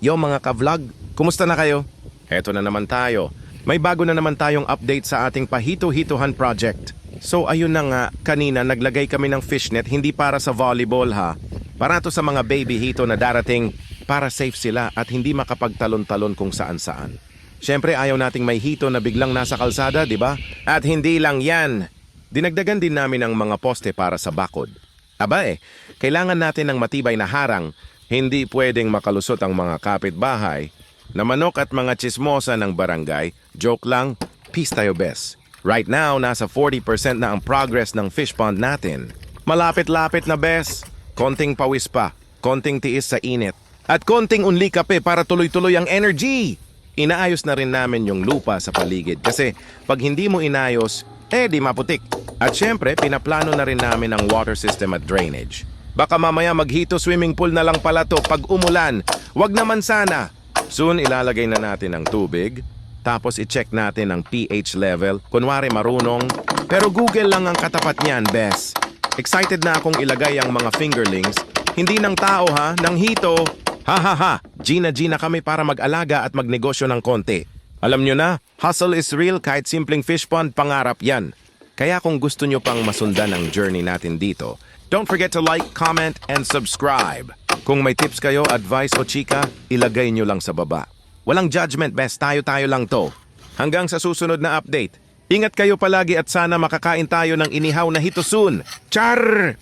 Yo mga ka-vlog, kumusta na kayo? Eto na naman tayo. May bago na naman tayong update sa ating pahito-hituhan project. So ayun na nga, kanina naglagay kami ng fishnet hindi para sa volleyball ha. Para to sa mga baby hito na darating para safe sila at hindi makapagtalon-talon kung saan-saan. Siyempre ayaw nating may hito na biglang nasa kalsada, di ba? At hindi lang yan. Dinagdagan din namin ang mga poste para sa bakod. Aba kailangan natin ng matibay na harang. Hindi pwedeng makalusot ang mga kapitbahay na manok at mga tsismosa ng barangay. Joke lang, peace tayo bes. Right now, nasa 40% na ang progress ng fish pond natin. Malapit-lapit na bes. Konting pawis pa, konting tiis sa init, at konting unli kape para tuloy-tuloy ang energy. Inaayos na rin namin yung lupa sa paligid kasi pag hindi mo inayos, di maputik. At syempre, pinaplano na rin namin ang water system at drainage. Baka mamaya maghito swimming pool na lang pala to pag umulan. Wag naman sana. Soon ilalagay na natin ang tubig. Tapos i-check natin ang pH level. Kunwari marunong. Pero Google lang ang katapat niyan, bes. Excited na akong ilagay ang mga fingerlings. Hindi ng tao ha, ng hito. Ha ha ha. Gina kami para mag-alaga at magnegosyo ng konti. Alam nyo na, hustle is real kahit simpleng fish pond, pangarap yan. Kaya kung gusto nyo pang masundan ang journey natin dito, don't forget to like, comment, and subscribe. Kung may tips kayo, advice o chika, ilagay nyo lang sa baba. Walang judgment, best. Tayo-tayo lang to. Hanggang sa susunod na update. Ingat kayo palagi at sana makakain tayo ng inihaw na hito soon. Char!